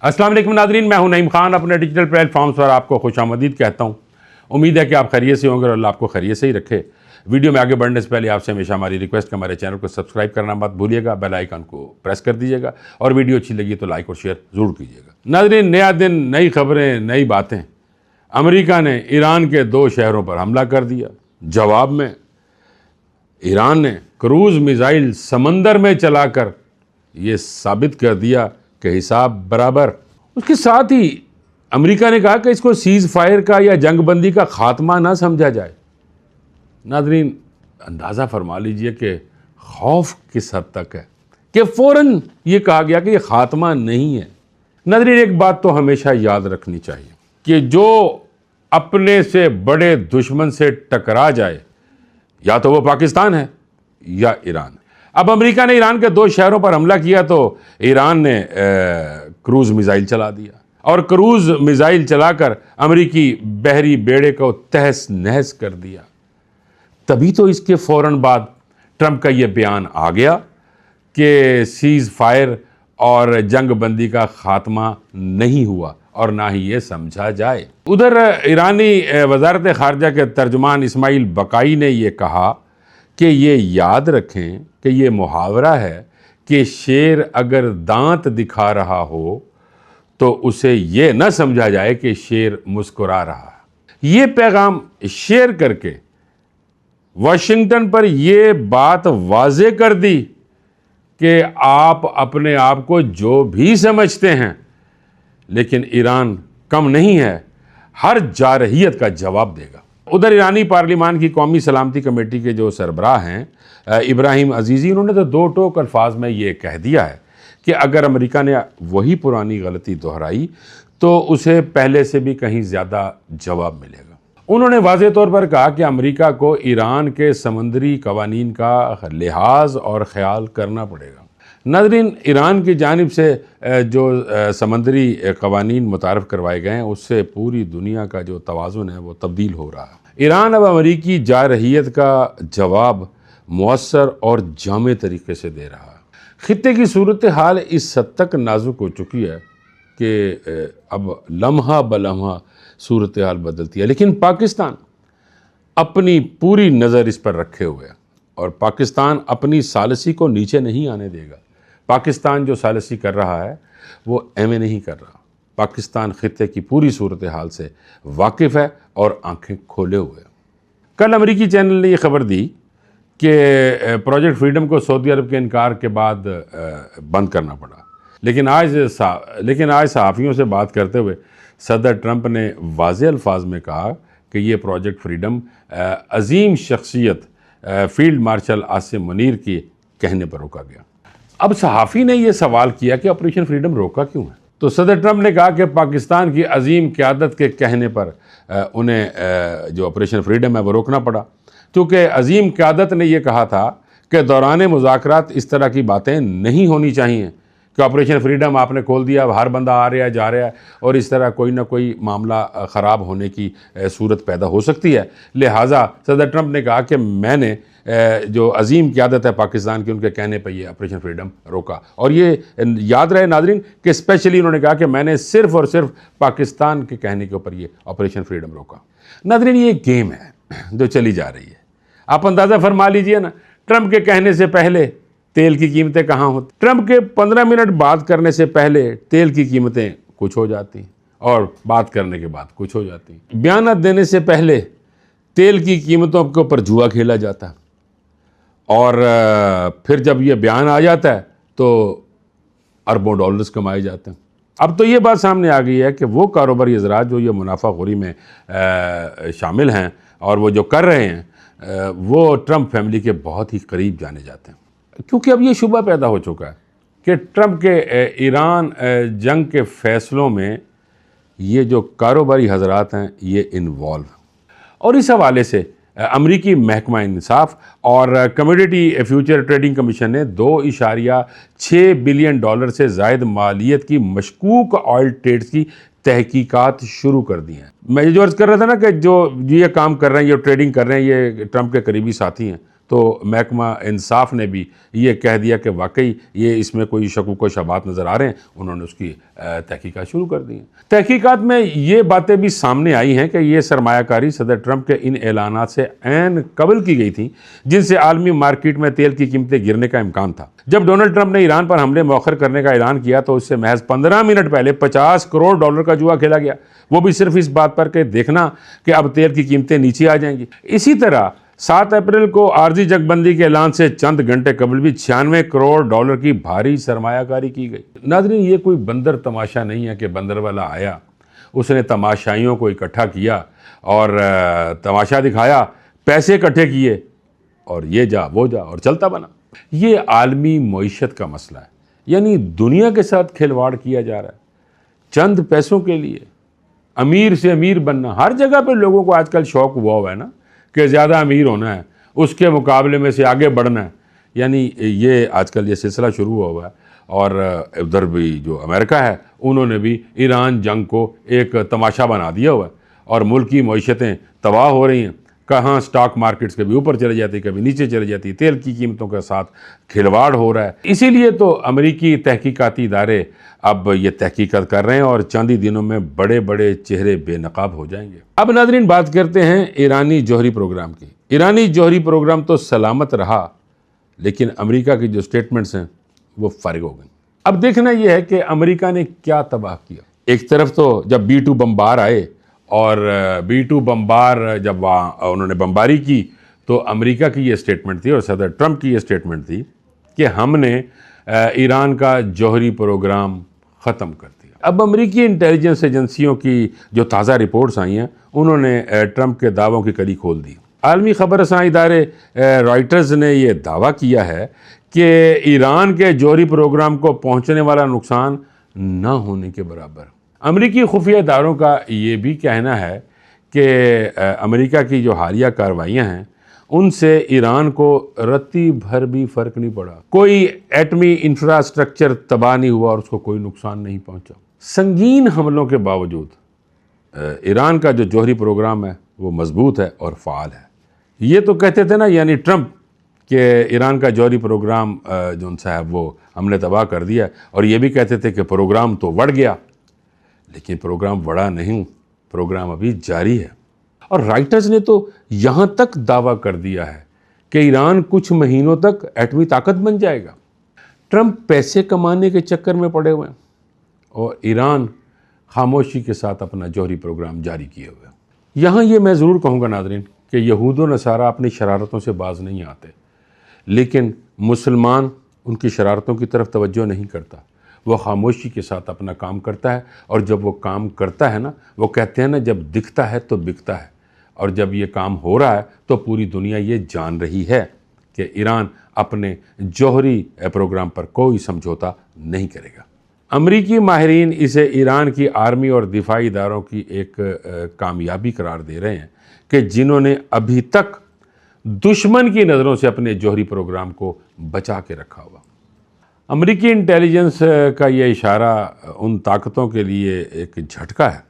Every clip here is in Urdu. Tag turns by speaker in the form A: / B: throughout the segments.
A: السلام علیکم ناظرین، میں ہوں نعیم خان، اپنے ڈیجیٹل پلیٹ فارمز پر آپ کو خوش آمدید کہتا ہوں۔ امید ہے کہ آپ خیریت سے ہوں گے اور اللہ آپ کو خیریت سے ہی رکھے۔ ویڈیو میں آگے بڑھنے سے پہلے آپ سے ہمیشہ ہماری ریکویسٹ کہ ہمارے چینل کو سبسکرائب کرنا مت بھولیے گا، بیل آئیکن کو پریس کر دیجیے گا اور ویڈیو اچھی لگی تو لائک اور شیئر ضرور کیجیے گا۔ ناظرین، نیا دن، نئی خبریں، نئی باتیں۔ امریکہ نے ایران کے 2 شہروں پر حملہ کر دیا۔ جواب میں ایران نے کروز میزائل سمندر میں چلا کر یہ ثابت کر دیا کہ حساب برابر۔ اس کے ساتھ ہی امریکہ نے کہا کہ اس کو سیز فائر کا یا جنگ بندی کا خاتمہ نہ سمجھا جائے۔ ناظرین، اندازہ فرما لیجئے کہ خوف کس حد تک ہے کہ فوراً یہ کہا گیا کہ یہ خاتمہ نہیں ہے۔ ناظرین، ایک بات تو ہمیشہ یاد رکھنی چاہیے کہ جو اپنے سے بڑے دشمن سے ٹکرا جائے یا تو وہ پاکستان ہے یا ایران ہے۔ اب امریکہ نے ایران کے 2 شہروں پر حملہ کیا تو ایران نے کروز میزائل چلا دیا، اور کروز میزائل چلا کر امریکی بحری بیڑے کو تہس نہس کر دیا۔ تبھی تو اس کے فوراً بعد ٹرمپ کا یہ بیان آ گیا کہ سیز فائر اور جنگ بندی کا خاتمہ نہیں ہوا اور نہ ہی یہ سمجھا جائے۔ ادھر ایرانی وزارت خارجہ کے ترجمان اسماعیل بقائی نے یہ کہا کہ یہ یاد رکھیں کہ یہ محاورہ ہے کہ شیر اگر دانت دکھا رہا ہو تو اسے یہ نہ سمجھا جائے کہ شیر مسکرا رہا ہے۔ یہ پیغام شیئر کر کے واشنگٹن پر یہ بات واضح کر دی کہ آپ اپنے آپ کو جو بھی سمجھتے ہیں، لیکن ایران کم نہیں ہے، ہر جارحیت کا جواب دے گا۔ ادھر ایرانی پارلیمان کی قومی سلامتی کمیٹی کے جو سربراہ ہیں ابراہیم عزیزی، انہوں نے تو 2 ٹوک الفاظ میں یہ کہہ دیا ہے کہ اگر امریکہ نے وہی پرانی غلطی دہرائی تو اسے پہلے سے بھی کہیں زیادہ جواب ملے گا۔ انہوں نے واضح طور پر کہا کہ امریکہ کو ایران کے سمندری قوانین کا لحاظ اور خیال کرنا پڑے گا۔ ناظرین، ایران کی جانب سے جو سمندری قوانین متعارف کروائے گئے ہیں، اس سے پوری دنیا کا جو توازن ہے وہ تبدیل ہو رہا ہے۔ ایران اب امریکی جارحیت کا جواب مؤثر اور جامع طریقے سے دے رہا ہے۔ خطے کی صورتحال اس حد تک نازک ہو چکی ہے کہ اب لمحہ بلمحہ صورتحال بدلتی ہے، لیکن پاکستان اپنی پوری نظر اس پر رکھے ہوئے ہے اور پاکستان اپنی ثالثی کو نیچے نہیں آنے دے گا۔ پاکستان جو ثالثی کر رہا ہے وہ ایویں نہیں کر رہا۔ پاکستان خطے کی پوری صورتحال سے واقف ہے اور آنکھیں کھولے ہوئے ہے۔ کل امریکی چینل نے یہ خبر دی کہ پروجیکٹ فریڈم کو سعودی عرب کے انکار کے بعد بند کرنا پڑا، لیکن آج صحافیوں سے بات کرتے ہوئے صدر ٹرمپ نے واضح الفاظ میں کہا کہ یہ پروجیکٹ فریڈم عظیم شخصیت فیلڈ مارشل عاصم منیر کی کہنے پر روکا گیا۔ اب صحافی نے یہ سوال کیا کہ آپریشن فریڈم روکا کیوں ہے؟ تو صدر ٹرمپ نے کہا کہ پاکستان کی عظیم قیادت کے کہنے پر انہیں جو آپریشن فریڈم ہے وہ روکنا پڑا، کیونکہ عظیم قیادت نے یہ کہا تھا کہ دوران مذاکرات اس طرح کی باتیں نہیں ہونی چاہیے کہ آپریشن فریڈم آپ نے کھول دیا، ہر بندہ آ رہا ہے جا رہا ہے اور اس طرح کوئی نہ کوئی معاملہ خراب ہونے کی صورت پیدا ہو سکتی ہے۔ لہٰذا صدر ٹرمپ نے کہا کہ میں نے جو عظیم قیادت ہے پاکستان کی، ان کے کہنے پہ یہ آپریشن فریڈم روکا۔ اور یہ یاد رہے ناظرین کہ اسپیشلی انہوں نے کہا کہ میں نے صرف اور صرف پاکستان کے کہنے کے اوپر یہ آپریشن فریڈم روکا۔ ناظرین، یہ گیم ہے جو چلی جا رہی ہے۔ آپ اندازہ فرما لیجئے نا، ٹرمپ کے کہنے سے پہلے تیل کی قیمتیں کہاں ہوتی، ٹرمپ کے 15 منٹ بات کرنے سے پہلے تیل کی قیمتیں کچھ ہو جاتی اور بات کرنے کے بعد کچھ ہو جاتی۔ بیانات دینے سے پہلے تیل کی قیمتوں کے اوپر جوا کھیلا جاتا ہے اور پھر جب یہ بیان آ جاتا ہے تو اربوں ڈالرز کمائے جاتے ہیں۔ اب تو یہ بات سامنے آ گئی ہے کہ وہ کاروباری حضرات جو یہ منافع خوری میں شامل ہیں اور وہ جو کر رہے ہیں وہ ٹرمپ فیملی کے بہت ہی قریب جانے جاتے ہیں، کیونکہ اب یہ شبہ پیدا ہو چکا ہے کہ ٹرمپ کے ایران جنگ کے فیصلوں میں یہ جو کاروباری حضرات ہیں یہ انوالو ہیں۔ اور اس حوالے سے امریکی محکمہ انصاف اور کمیڈیٹی فیوچر ٹریڈنگ کمیشن نے $2.6 بلین سے زائد مالیت کی مشکوک آئل ٹریڈز کی تحقیقات شروع کر دی ہیں۔ میں جو عرض کر رہا تھا نا کہ جو یہ کام کر رہے ہیں، یہ ٹریڈنگ کر رہے ہیں، یہ ٹرمپ کے قریبی ساتھی ہیں، تو محکمہ انصاف نے بھی یہ کہہ دیا کہ واقعی یہ اس میں کوئی شکوک و شبہات نظر آ رہے ہیں، انہوں نے اس کی تحقیقات شروع کر دی ہیں۔ تحقیقات میں یہ باتیں بھی سامنے آئی ہیں کہ یہ سرمایہ کاری صدر ٹرمپ کے ان اعلانات سے عین قبل کی گئی تھیں جن سے عالمی مارکیٹ میں تیل کی قیمتیں گرنے کا امکان تھا۔ جب ڈونلڈ ٹرمپ نے ایران پر حملے مؤخر کرنے کا اعلان کیا تو اس سے محض 15 منٹ پہلے $50 کروڑ کا جوا کھیلا گیا، وہ بھی صرف اس بات پر کہ دیکھنا کہ اب تیل کی قیمتیں نیچے آ جائیں گی۔ اسی طرح 7 اپریل کو عارضی جنگ بندی کے اعلان سے چند گھنٹے قبل بھی $96 کروڑ کی بھاری سرمایہ کاری کی گئی۔ ناظرین، یہ کوئی بندر تماشا نہیں ہے کہ بندر والا آیا، اس نے تماشائیوں کو اکٹھا کیا اور تماشا دکھایا، پیسے اکٹھے کیے اور یہ جا وہ جا اور چلتا بنا۔ یہ عالمی معیشت کا مسئلہ ہے، یعنی دنیا کے ساتھ کھلواڑ کیا جا رہا ہے چند پیسوں کے لیے۔ امیر سے امیر بننا، ہر جگہ پہ لوگوں کو آج کل شوق ہوا ہے نا کہ زیادہ امیر ہونا ہے، اس کے مقابلے میں سے آگے بڑھنا ہے، یعنی یہ آج کل یہ سلسلہ شروع ہوا ہے۔ اور ادھر بھی جو امریکہ ہے انہوں نے بھی ایران جنگ کو ایک تماشا بنا دیا ہوا ہے اور ملکی معیشتیں تباہ ہو رہی ہیں، کہاں سٹاک مارکیٹس کبھی اوپر چلے جاتی کبھی نیچے چلے جاتی، تیل کی قیمتوں کے ساتھ کھلواڑ ہو رہا ہے۔ اسی لیے تو امریکی تحقیقاتی ادارے اب یہ تحقیقات کر رہے ہیں اور چند ہی دنوں میں بڑے بڑے چہرے بے نقاب ہو جائیں گے۔ اب ناظرین بات کرتے ہیں ایرانی جوہری پروگرام کی۔ ایرانی جوہری پروگرام تو سلامت رہا، لیکن امریکہ کی جو سٹیٹمنٹس ہیں وہ فارغ ہو گئیں۔ اب دیکھنا یہ ہے کہ امریکہ نے کیا تباہ کیا۔ ایک طرف تو جب B-2 بمبار آئے اور B-2 بمبار جب انہوں نے بمباری کی تو امریکہ کی یہ سٹیٹمنٹ تھی اور صدر ٹرمپ کی یہ سٹیٹمنٹ تھی کہ ہم نے ایران کا جوہری پروگرام ختم کر دیا۔ اب امریکی انٹیلیجنس ایجنسیوں کی جو تازہ رپورٹس آئی ہیں انہوں نے ٹرمپ کے دعووں کی کلی کھول دی۔ عالمی خبر رساں ادارے رائٹرز نے یہ دعویٰ کیا ہے کہ ایران کے جوہری پروگرام کو پہنچنے والا نقصان نہ ہونے کے برابر۔ امریکی خفیہ اداروں کا یہ بھی کہنا ہے کہ امریکہ کی جو حالیہ کارروائیاں ہیں ان سے ایران کو رتی بھر بھی فرق نہیں پڑا، کوئی ایٹمی انفراسٹرکچر تباہ نہیں ہوا اور اس کو کوئی نقصان نہیں پہنچا۔ سنگین حملوں کے باوجود ایران کا جو جوہری پروگرام ہے وہ مضبوط ہے اور فعال ہے۔ یہ تو کہتے تھے نا یعنی ٹرمپ کہ ایران کا جوہری پروگرام جو ان صاحب وہ ہم نے تباہ کر دیا، اور یہ بھی کہتے تھے کہ پروگرام تو بڑھ گیا، لیکن پروگرام بڑا نہیں، پروگرام ابھی جاری ہے۔ اور رائٹرز نے تو یہاں تک دعویٰ کر دیا ہے کہ ایران کچھ مہینوں تک ایٹمی طاقت بن جائے گا۔ ٹرمپ پیسے کمانے کے چکر میں پڑے ہوئے ہیں اور ایران خاموشی کے ساتھ اپنا جوہری پروگرام جاری کیے ہوئے ہیں۔ یہاں یہ میں ضرور کہوں گا ناظرین کہ یہود و نصارہ اپنی شرارتوں سے باز نہیں آتے، لیکن مسلمان ان کی شرارتوں کی طرف توجہ نہیں کرتا، وہ خاموشی کے ساتھ اپنا کام کرتا ہے، اور جب وہ کام کرتا ہے نا، وہ کہتے ہیں نا جب دکھتا ہے تو بکتا ہے، اور جب یہ کام ہو رہا ہے تو پوری دنیا یہ جان رہی ہے کہ ایران اپنے جوہری پروگرام پر کوئی سمجھوتا نہیں کرے گا۔ امریکی ماہرین اسے ایران کی آرمی اور دفاعی اداروں کی ایک کامیابی قرار دے رہے ہیں کہ جنہوں نے ابھی تک دشمن کی نظروں سے اپنے جوہری پروگرام کو بچا کے رکھا ہوا۔ امریکی انٹیلیجنس کا یہ اشارہ ان طاقتوں کے لیے ایک جھٹکا ہے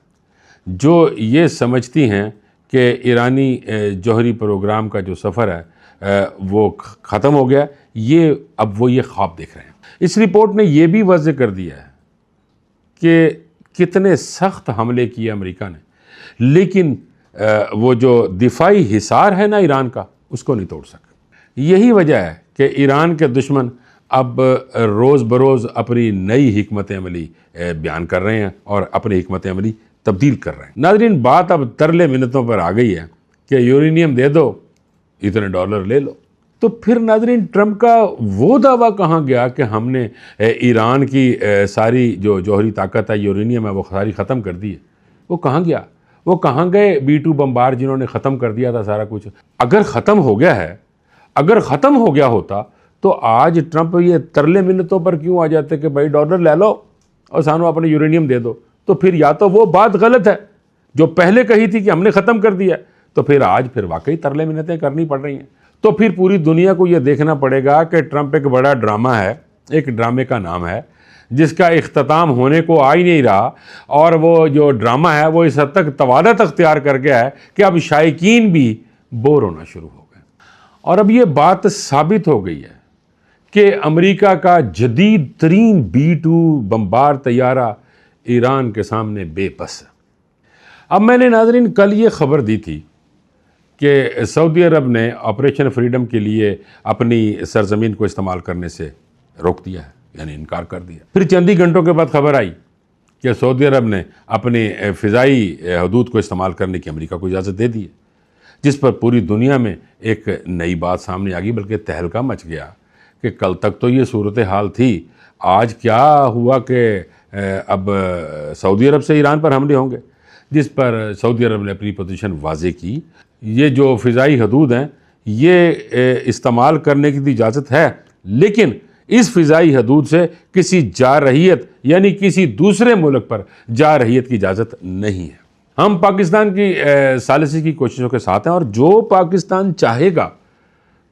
A: جو یہ سمجھتی ہیں کہ ایرانی جوہری پروگرام کا جو سفر ہے وہ ختم ہو گیا، اب وہ یہ خواب دیکھ رہے ہیں۔ اس رپورٹ نے یہ بھی واضح کر دیا ہے کہ کتنے سخت حملے کیے امریکہ نے، لیکن وہ جو دفاعی حصار ہے نا ایران کا، اس کو نہیں توڑ سکا۔ یہی وجہ ہے کہ ایران کے دشمن اب روز بروز اپنی نئی حکمت عملی بیان کر رہے ہیں اور اپنی حکمت عملی تبدیل کر رہے ہیں۔ ناظرین بات اب ترلے منتوں پر آ گئی ہے کہ یورینیم دے دو، اتنے ڈالر لے لو۔ تو پھر ناظرین ٹرمپ کا وہ دعویٰ کہاں گیا کہ ہم نے ایران کی ساری جو جوہری طاقت ہے، یورینیم ہے، وہ ساری ختم کر دی ہے؟ وہ کہاں گیا؟ وہ کہاں گئے B-2 بمبار جنہوں نے ختم کر دیا تھا سارا کچھ؟ اگر ختم ہو گیا ہے، اگر ختم ہو گیا ہوتا تو آج ٹرمپ یہ ترلے منتوں پر کیوں آ جاتے کہ بھائی ڈالر لے لو اور سانو اپنے یورینیم دے دو؟ تو پھر یا تو وہ بات غلط ہے جو پہلے کہی تھی کہ ہم نے ختم کر دیا، تو پھر آج پھر واقعی ترلے منتیں کرنی پڑ رہی ہیں۔ تو پھر پوری دنیا کو یہ دیکھنا پڑے گا کہ ٹرمپ ایک بڑا ڈرامہ ہے، ایک ڈرامے کا نام ہے جس کا اختتام ہونے کو آ ہی نہیں رہا، اور وہ جو ڈرامہ ہے وہ اس حد تک طوالت اختیار کر گیا ہے کہ اب شائقین بھی بور ہونا شروع ہو گئے۔ اور اب یہ بات ثابت ہو گئی ہے کہ امریکہ کا جدید ترین B-2 بمبار طیارہ ایران کے سامنے بے بس ہے۔ اب میں نے ناظرین کل یہ خبر دی تھی کہ سعودی عرب نے آپریشن فریڈم کے لیے اپنی سرزمین کو استعمال کرنے سے روک دیا ہے، یعنی انکار کر دیا۔ پھر چند ہی گھنٹوں کے بعد خبر آئی کہ سعودی عرب نے اپنی فضائی حدود کو استعمال کرنے کی امریکہ کو اجازت دے دی ہے، جس پر پوری دنیا میں ایک نئی بات سامنے آ گئی، بلکہ تہلکہ مچ گیا کہ کل تک تو یہ صورتحال تھی، آج کیا ہوا کہ اب سعودی عرب سے ایران پر حملے ہوں گے، جس پر سعودی عرب نے اپنی پوزیشن واضح کی۔ یہ جو فضائی حدود ہیں یہ استعمال کرنے کی اجازت ہے، لیکن اس فضائی حدود سے کسی جارحیت یعنی کسی دوسرے ملک پر جارحیت کی اجازت نہیں ہے۔ ہم پاکستان کی ثالثی کی کوششوں کے ساتھ ہیں، اور جو پاکستان چاہے گا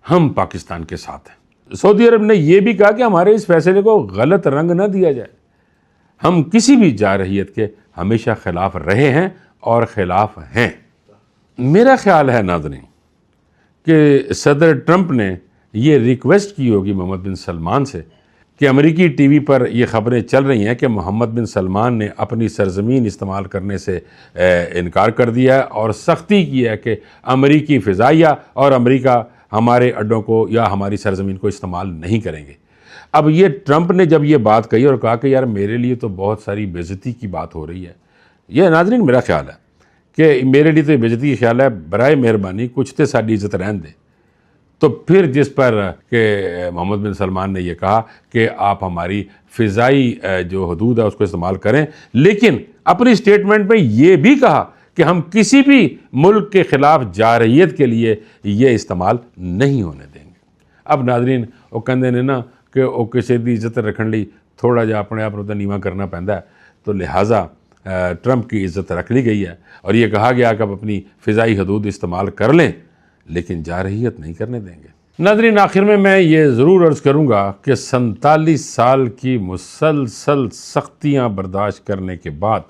A: ہم پاکستان کے ساتھ ہیں۔ سعودی عرب نے یہ بھی کہا کہ ہمارے اس فیصلے کو غلط رنگ نہ دیا جائے، ہم کسی بھی جارحیت کے ہمیشہ خلاف رہے ہیں اور خلاف ہیں۔ میرا خیال ہے ناظرین کہ صدر ٹرمپ نے یہ ریکویسٹ کی ہوگی محمد بن سلمان سے کہ امریکی ٹی وی پر یہ خبریں چل رہی ہیں کہ محمد بن سلمان نے اپنی سرزمین استعمال کرنے سے انکار کر دیا ہے اور سختی کی ہے کہ امریکی فضائیہ اور امریکہ ہمارے اڈوں کو یا ہماری سرزمین کو استعمال نہیں کریں گے۔ اب یہ ٹرمپ نے جب یہ بات کہی اور کہا کہ یار میرے لیے تو بہت ساری بے عزتی کی بات ہو رہی ہے، یہ ناظرین میرا خیال ہے کہ میرے لیے تو یہ بے عزتی کی خیال ہے، برائے مہربانی کچھ تے ساری عزت رہن دے۔ تو پھر جس پر کہ محمد بن سلمان نے یہ کہا کہ آپ ہماری فضائی جو حدود ہے اس کو استعمال کریں، لیکن اپنی سٹیٹمنٹ میں یہ بھی کہا کہ ہم کسی بھی ملک کے خلاف جارحیت کے لیے یہ استعمال نہیں ہونے دیں گے۔ اب ناظرین وہ کہندے نے نا کہ وہ کسی دی عزت رکھن لی تھوڑا جا اپنے آپ کو نیواں کرنا پیندا ہے، تو لہٰذا ٹرمپ کی عزت رکھ لی گئی ہے اور یہ کہا گیا کہ آپ اپنی فضائی حدود استعمال کر لیں لیکن جارحیت نہیں کرنے دیں گے۔ ناظرین آخر میں یہ ضرور عرض کروں گا کہ 47 سال کی مسلسل سختیاں برداشت کرنے کے بعد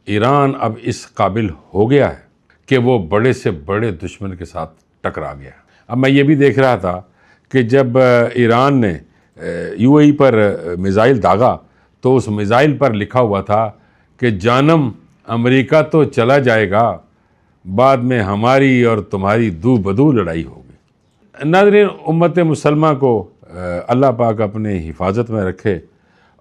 A: ایران اب اس قابل ہو گیا ہے کہ وہ بڑے سے بڑے دشمن کے ساتھ ٹکرا گیا ہے۔ اب میں یہ بھی دیکھ رہا تھا کہ جب ایران نے UAE پر میزائل داغا تو اس میزائل پر لکھا ہوا تھا کہ جانم امریکہ تو چلا جائے گا، بعد میں ہماری اور تمہاری دو بدو لڑائی ہوگی۔ ناظرین امت مسلمہ کو اللہ پاک اپنے حفاظت میں رکھے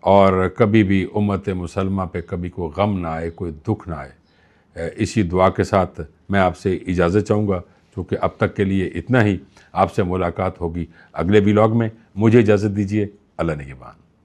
A: اور کبھی بھی امت مسلمہ پہ کبھی کوئی غم نہ آئے، کوئی دکھ نہ آئے، اسی دعا کے ساتھ میں آپ سے اجازت چاہوں گا، چونکہ اب تک کے لیے اتنا ہی۔ آپ سے ملاقات ہوگی اگلے ولاگ میں، مجھے اجازت دیجیے، اللہ نگہبان۔